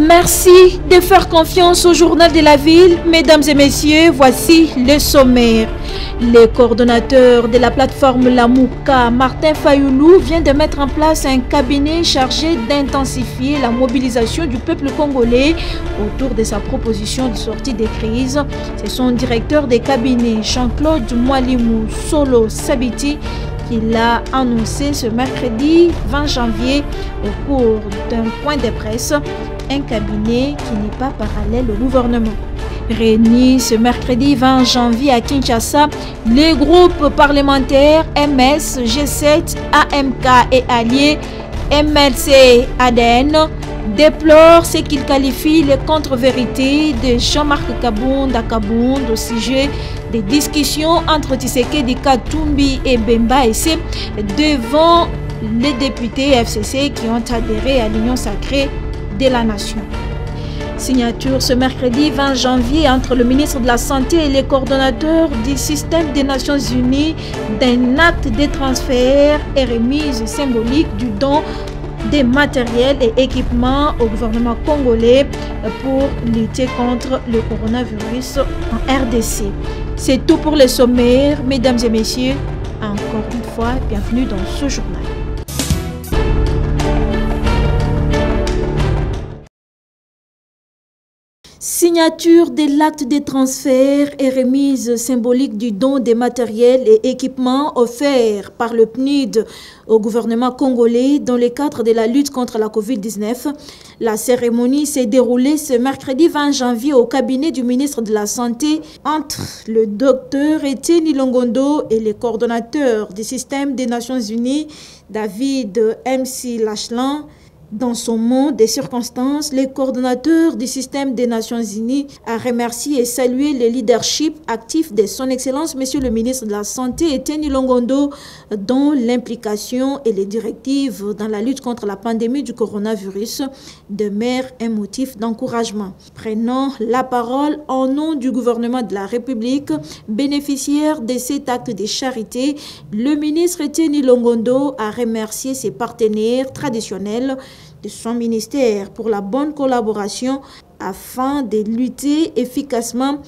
Merci de faire confiance au journal de la ville. Mesdames et messieurs, voici le sommaire. Le coordonnateur de la plateforme Lamouka, Martin Fayoulou, vient de mettre en place un cabinet chargé d'intensifier la mobilisation du peuple congolais autour de sa proposition de sortie des crises. C'est son directeur des cabinets, Jean-Claude Mwalimou Solo Sabiti, qui l'a annoncé ce mercredi 20 janvier au cours d'un point de presse. Un cabinet qui n'est pas parallèle au gouvernement. Réunis ce mercredi 20 janvier à Kinshasa, les groupes parlementaires MS, G7, AMK et alliés, MLC, ADN, déplorent ce qu'ils qualifient les contre-vérités de Jean-Marc Kabound au sujet des discussions entre Tshisekedi Katumbi et Bemba Esse devant les députés FCC qui ont adhéré à l'Union sacrée de la nation. Signature ce mercredi 20 janvier entre le ministre de la Santé et les coordonnateurs du système des Nations Unies d'un acte de transfert et remise symbolique du don des matériels et équipements au gouvernement congolais pour lutter contre le coronavirus en RDC. C'est tout pour le sommaire, mesdames et messieurs. Encore une fois, bienvenue dans ce journal. Signature de l'acte de transfert et remise symbolique du don des matériels et équipements offerts par le PNUD au gouvernement congolais dans le cadre de la lutte contre la COVID-19. La cérémonie s'est déroulée ce mercredi 20 janvier au cabinet du ministre de la Santé entre le docteur Etienne Longondo et les coordonnateurs du système des Nations Unies, David MC Lachlan. Dans son mot des circonstances, les coordonnateurs du système des Nations Unies a remercié et salué le leadership actif de son Excellence, Monsieur le ministre de la Santé, Etienne Longondo, dont l'implication et les directives dans la lutte contre la pandémie du coronavirus demeurent un motif d'encouragement. Prenant la parole en nom du gouvernement de la République, bénéficiaire de cet acte de charité, le ministre Etienne Longondo a remercié ses partenaires traditionnels de son ministère pour la bonne collaboration afin de lutter efficacement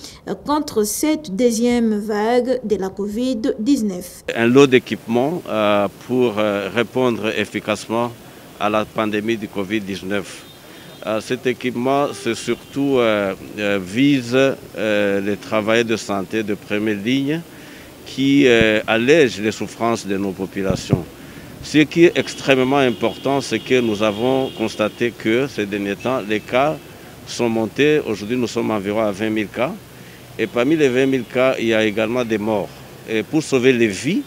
contre cette deuxième vague de la COVID-19. Un lot d'équipements pour répondre efficacement à la pandémie du COVID-19. Cet équipement, c'est surtout vise les travailleurs de santé de première ligne qui allègent les souffrances de nos populations. Ce qui est extrêmement important, c'est que nous avons constaté que ces derniers temps, les cas sont montés. Aujourd'hui, nous sommes environ à 20 000 cas. Et parmi les 20 000 cas, il y a également des morts. Et pour sauver les vies,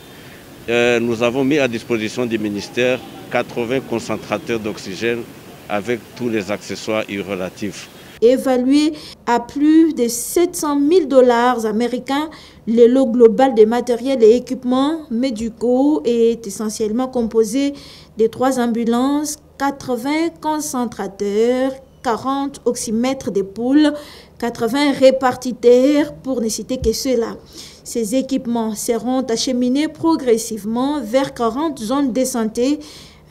nous avons mis à disposition du ministère 80 concentrateurs d'oxygène avec tous les accessoires y relatifs. Évalué à plus de 700 000 $ américains, le lot global des matériels et équipements médicaux est essentiellement composé de 3 ambulances, 80 concentrateurs, 40 oxymètres de poules, 80 répartiteurs, pour ne citer que ceux-là. Ces équipements seront acheminés progressivement vers 40 zones de santé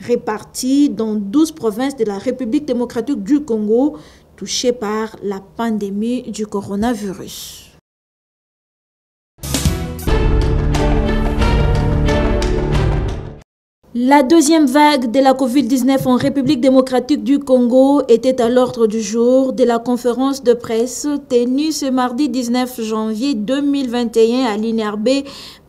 réparties dans 12 provinces de la République démocratique du Congo, touchées par la pandémie du coronavirus. La deuxième vague de la COVID-19 en République démocratique du Congo était à l'ordre du jour de la conférence de presse tenue ce mardi 19 janvier 2021 à l'INRB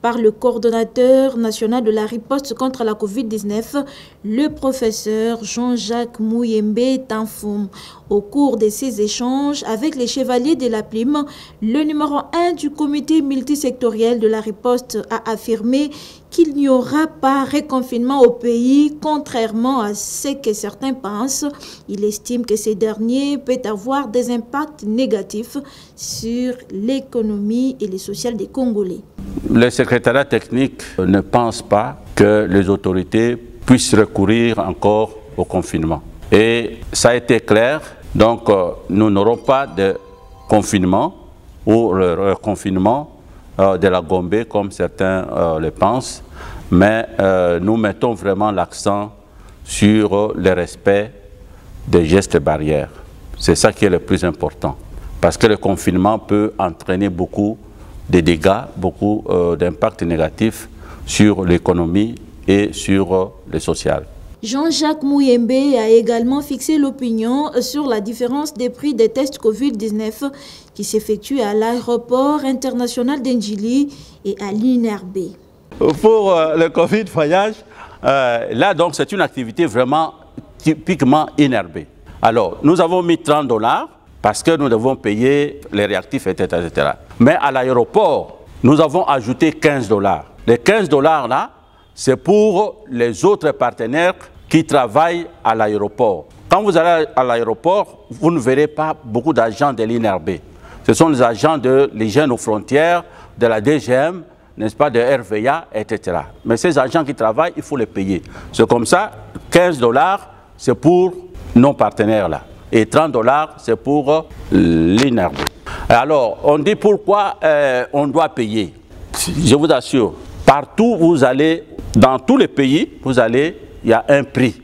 par le coordonnateur national de la riposte contre la COVID-19, le professeur Jean-Jacques Mouyembe Tanfoum. Au cours de ces échanges avec les chevaliers de la Plume, le numéro 1 du comité multisectoriel de la riposte a affirmé qu'il n'y aura pas reconfinement au pays, contrairement à ce que certains pensent. Il estime que ces derniers peuvent avoir des impacts négatifs sur l'économie et le social des Congolais. Le secrétariat technique ne pense pas que les autorités puissent recourir encore au confinement. Et ça a été clair, donc nous n'aurons pas de confinement ou le confinement de la Gombe comme certains le pensent, mais nous mettons vraiment l'accent sur le respect des gestes barrières. C'est ça qui est le plus important. Parce que le confinement peut entraîner beaucoup de dégâts, beaucoup d'impacts négatifs sur l'économie et sur le social. Jean-Jacques Mouyembe a également fixé l'opinion sur la différence des prix des tests Covid-19 qui s'effectuent à l'aéroport international d'Ndjili et à l'INRB. Pour le Covid voyage, là donc c'est une activité vraiment typiquement INRB. Alors nous avons mis $30 parce que nous devons payer les réactifs, etc. etc. Mais à l'aéroport, nous avons ajouté $15. Les $15 là, c'est pour les autres partenaires qui travaillent à l'aéroport. Quand vous allez à l'aéroport, vous ne verrez pas beaucoup d'agents de l'INRB. Ce sont les agents de l'hygiène aux frontières, de la DGM, n'est-ce pas, de RVA, etc. Mais ces agents qui travaillent, il faut les payer. C'est comme ça, $15, c'est pour nos partenaires là. Et $30, c'est pour l'INRB. Alors, on dit pourquoi on doit payer. Je vous assure, partout où vous allez, dans tous les pays, vous allez, il y a un prix.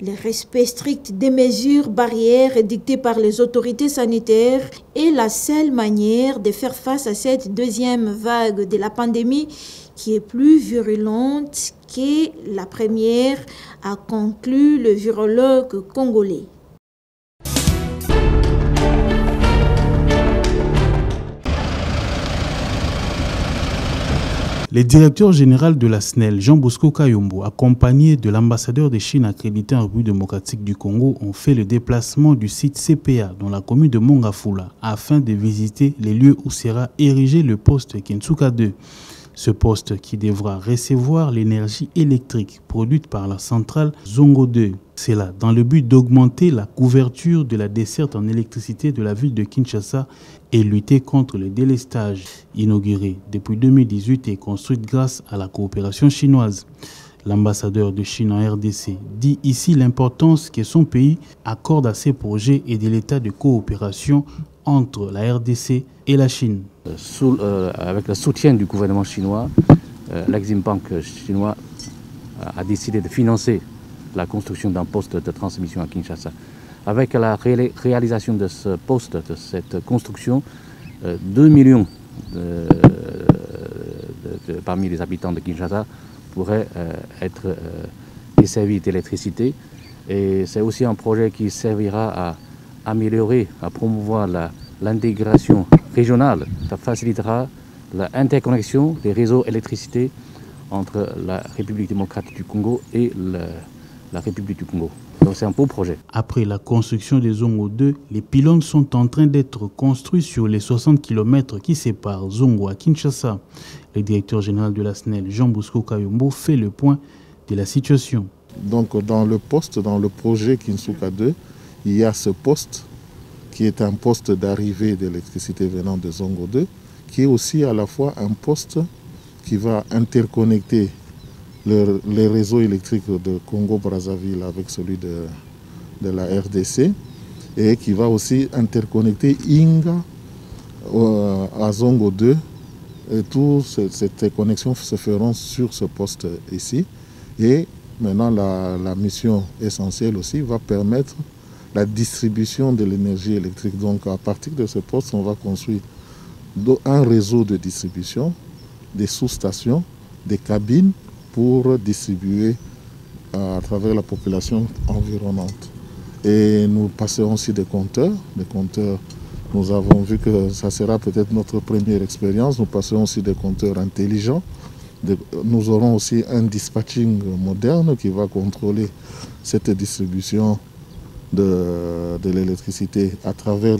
Le respect strict des mesures barrières dictées par les autorités sanitaires est la seule manière de faire face à cette deuxième vague de la pandémie qui est plus virulente que la première, a conclu le virologue congolais. Le directeur général de la SNEL, Jean Bosco Kayombo, accompagné de l'ambassadeur de Chine accrédité en République démocratique du Congo, ont fait le déplacement du site CPA dans la commune de Mongafula afin de visiter les lieux où sera érigé le poste Kinsuka 2. Ce poste qui devra recevoir l'énergie électrique produite par la centrale Zongo 2. C'est là dans le but d'augmenter la couverture de la desserte en électricité de la ville de Kinshasa et lutter contre le délestage. Inauguré depuis 2018 et construite grâce à la coopération chinoise. L'ambassadeur de Chine en RDC dit ici l'importance que son pays accorde à ces projets et de l'état de coopération entre la RDC et la Chine. Avec le soutien du gouvernement chinois, l'Exim Bank chinois a décidé de financer la construction d'un poste de transmission à Kinshasa. Avec la réalisation de ce poste, de cette construction, 2 millions parmi les habitants de Kinshasa pourraient être desservis d'électricité. Et c'est aussi un projet qui servira à améliorer, à promouvoir l'intégration régionale. Ça facilitera l'interconnexion des réseaux d'électricité entre la République démocratique du Congo et la République du Congo. Donc c'est un beau projet. Après la construction des Zongo 2, les pylônes sont en train d'être construits sur les 60 km qui séparent Zongo à Kinshasa. Le directeur général de la SNEL, Jean Bosco Kayombo, fait le point de la situation. Donc dans le projet Kinsuka 2, il y a ce poste qui est un poste d'arrivée d'électricité venant de Zongo 2, qui est aussi à la fois un poste qui va interconnecter les réseaux électriques de Congo-Brazzaville avec celui de la RDC et qui va aussi interconnecter Inga à Zongo 2. Et toutes ces connexions se feront sur ce poste ici. Et maintenant, la mission essentielle aussi va permettre la distribution de l'énergie électrique. Donc à partir de ce poste, on va construire un réseau de distribution, des sous-stations, des cabines pour distribuer à travers la population environnante. Et nous passerons aussi des compteurs. Les compteurs, nous avons vu que ça sera peut-être notre première expérience. Nous passerons aussi des compteurs intelligents. Nous aurons aussi un dispatching moderne qui va contrôler cette distribution de l'électricité à travers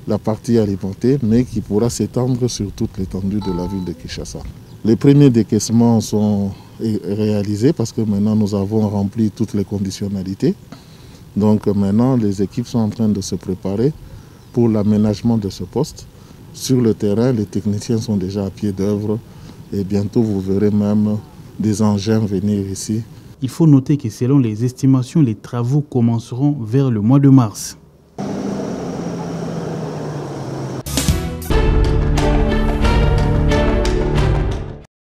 la partie alimentée, mais qui pourra s'étendre sur toute l'étendue de la ville de Kinshasa. Les premiers décaissements sont réalisés parce que maintenant nous avons rempli toutes les conditionnalités. Donc maintenant les équipes sont en train de se préparer pour l'aménagement de ce poste. Sur le terrain, les techniciens sont déjà à pied d'œuvre et bientôt vous verrez même des engins venir ici. Il faut noter que selon les estimations, les travaux commenceront vers le mois de mars.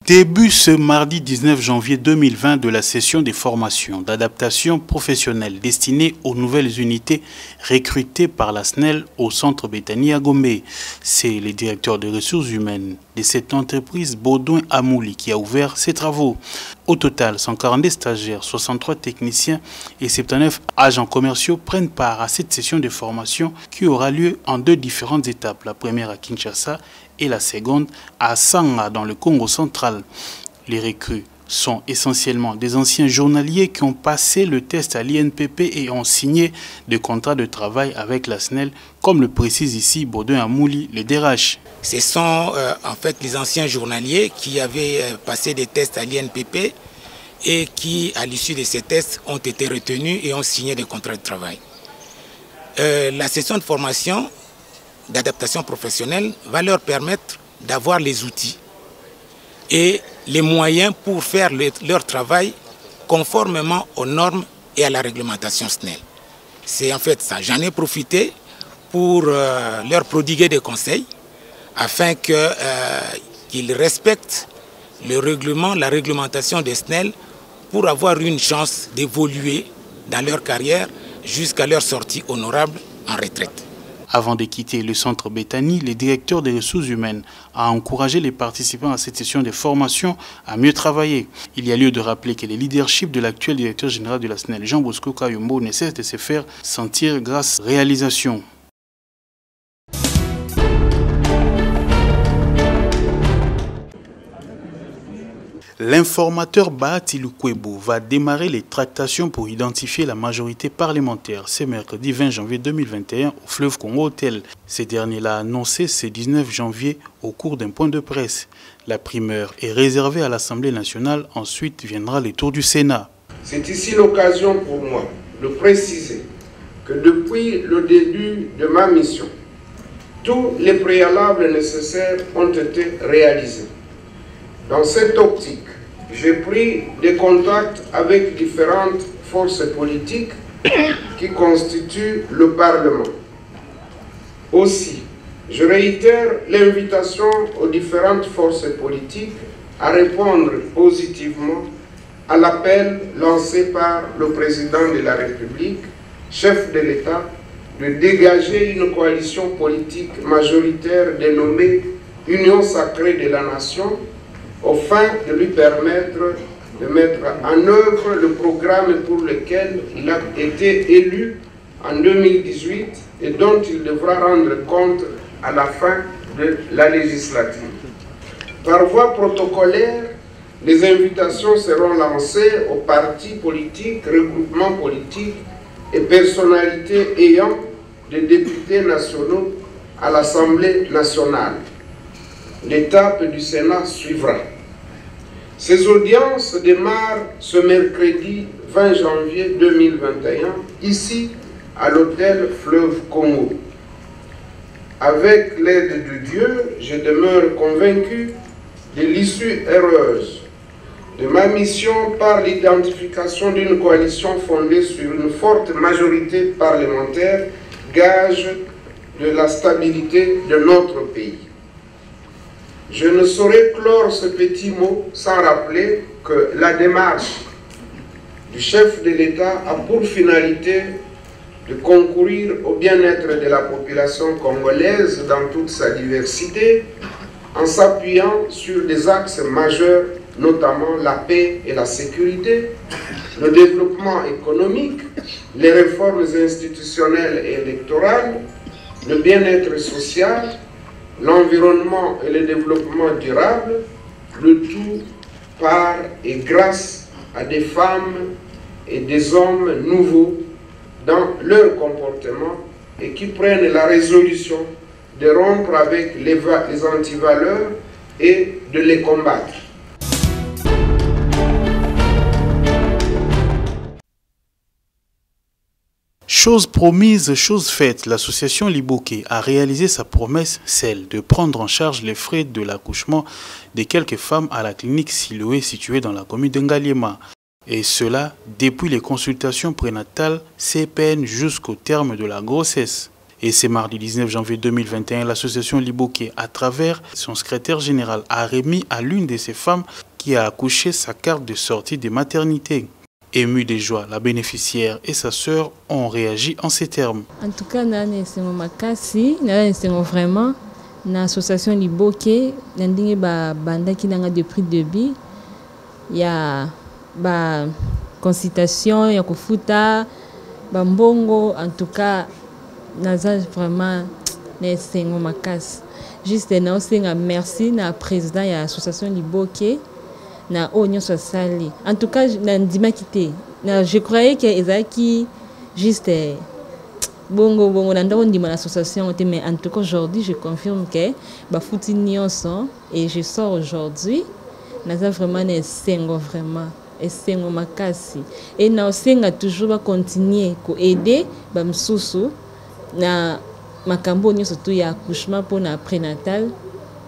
Début ce mardi 19 janvier 2020 de la session des formations d'adaptation professionnelle destinée aux nouvelles unités recrutées par la SNEL au centre Béthanie à Gombe. C'est le directeur des ressources humaines de cette entreprise, Baudouin Amouli, qui a ouvert ses travaux. Au total, 142 stagiaires, 63 techniciens et 79 agents commerciaux prennent part à cette session de formation qui aura lieu en 2 différentes étapes. La première à Kinshasa et la seconde à Sanga dans le Congo central. Les recrues sont essentiellement des anciens journaliers qui ont passé le test à l'INPP et ont signé des contrats de travail avec la SNEL, comme le précise ici Baudouin Amouli, le DRH. Ce sont en fait les anciens journaliers qui avaient passé des tests à l'INPP et qui, à l'issue de ces tests, ont été retenus et ont signé des contrats de travail. La session de formation d'adaptation professionnelle va leur permettre d'avoir les outils et les moyens pour faire leur travail conformément aux normes et à la réglementation SNEL. C'est en fait ça. J'en ai profité pour leur prodiguer des conseils afin qu'ils respectent le règlement, la réglementation des SNEL pour avoir une chance d'évoluer dans leur carrière jusqu'à leur sortie honorable en retraite. Avant de quitter le centre Béthanie, le directeur des ressources humaines a encouragé les participants à cette session de formation à mieux travailler. Il y a lieu de rappeler que le leadership de l'actuel directeur général de la SNEL, Jean Bosco Kayombo, ne cesse de se faire sentir grâce à la réalisation. L'informateur Bahati Lukwebo va démarrer les tractations pour identifier la majorité parlementaire ce mercredi 20 janvier 2021 au fleuve Congo Hôtel. Ce dernier l'a annoncé ce 19 janvier au cours d'un point de presse. La primeur est réservée à l'Assemblée nationale, ensuite viendra le tour du Sénat. C'est ici l'occasion pour moi de préciser que depuis le début de ma mission, tous les préalables nécessaires ont été réalisés. Dans cette optique, j'ai pris des contacts avec différentes forces politiques qui constituent le Parlement. Aussi, je réitère l'invitation aux différentes forces politiques à répondre positivement à l'appel lancé par le président de la République, chef de l'État, de dégager une coalition politique majoritaire dénommée Union sacrée de la nation, afin de lui permettre de mettre en œuvre le programme pour lequel il a été élu en 2018 et dont il devra rendre compte à la fin de la législature. Par voie protocolaire, les invitations seront lancées aux partis politiques, regroupements politiques et personnalités ayant des députés nationaux à l'Assemblée nationale. L'étape du Sénat suivra. Ces audiences démarrent ce mercredi 20 janvier 2021, ici à l'hôtel Fleuve Congo. Avec l'aide de Dieu, je demeure convaincu de l'issue heureuse de ma mission par l'identification d'une coalition fondée sur une forte majorité parlementaire, gage de la stabilité de notre pays. Je ne saurais clore ce petit mot sans rappeler que la démarche du chef de l'État a pour finalité de concourir au bien-être de la population congolaise dans toute sa diversité, en s'appuyant sur des axes majeurs, notamment la paix et la sécurité, le développement économique, les réformes institutionnelles et électorales, le bien-être social, l'environnement et le développement durable, le tout par et grâce à des femmes et des hommes nouveaux dans leur comportement et qui prennent la résolution de rompre avec les antivaleurs et de les combattre. Chose promise, chose faite, l'association Liboké a réalisé sa promesse, celle de prendre en charge les frais de l'accouchement de quelques femmes à la clinique Siloé située dans la commune d'Ngaliema. Et cela depuis les consultations prénatales CPN jusqu'au terme de la grossesse. Et c'est mardi 19 janvier 2021, l'association Liboké, à travers son secrétaire général, a remis à l'une de ces femmes qui a accouché sa carte de sortie de maternité. Émue de joie, la bénéficiaire et sa sœur ont réagi en ces termes. En tout cas, c'est vraiment l'association Liboké, banda qui n'a de prix de débit. Il y a consultation, il y a kufuta, mbongo. En tout cas, naza vraiment c'est makasi. Juste merci na président de l'association Liboké. Na onyo sali. En tout cas, je croyais que Ezaki juste bongo dans l'association, mais en tout cas aujourd'hui je confirme que bafuti nyonso et je sors aujourd'hui. Naza vraiment vraiment esengo makasi et na osenga toujours continuer ko aider bamsusu na makambo nyonso to ya accouchement pour na prénatal.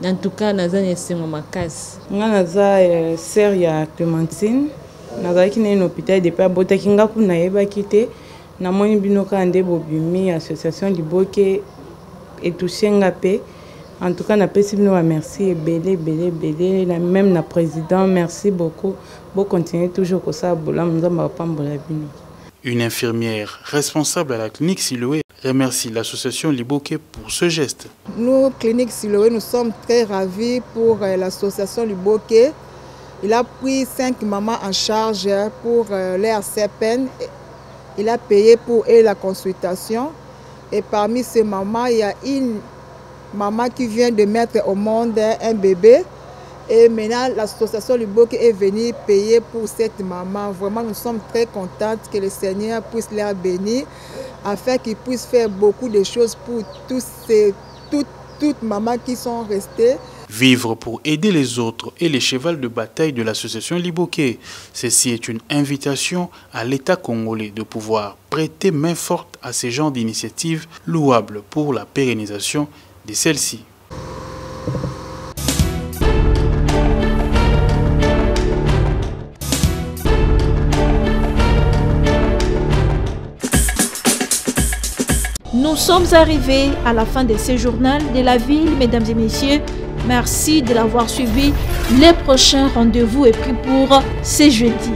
En tout cas, naza nesengo makasi. Nga naza sœur ya Clémentine. Naza ki na hôpital depuis abota kinga kuna yeba kite. Na moni binoka ande bobimi association Liboké et touchenga pe. En tout cas, na pesi bino merci belé même na président merci beaucoup. Bon continuer toujours comme ça bola mzamba pambola bino. Une infirmière responsable à la clinique Siloé remercie l'association Liboké pour ce geste. Nous, clinique Siloé, nous sommes très ravis pour l'association Liboké. Il a pris 5 mamans en charge pour leur CPN. Il a payé pour eux la consultation. Et parmi ces mamans, il y a une maman qui vient de mettre au monde un bébé. Et maintenant, l'association Liboké est venue payer pour cette maman. Vraiment, nous sommes très contents que le Seigneur puisse les bénir, afin qu'ils puissent faire beaucoup de choses pour toutes mamans qui sont restées. Vivre pour aider les autres est le cheval de bataille de l'association Liboké. Ceci est une invitation à l'État congolais de pouvoir prêter main forte à ces genres d'initiatives louables pour la pérennisation de celles-ci. Nous sommes arrivés à la fin de ce journal de la ville, mesdames et messieurs. Merci de l'avoir suivi. Les prochains rendez-vous est pris pour ce jeudi.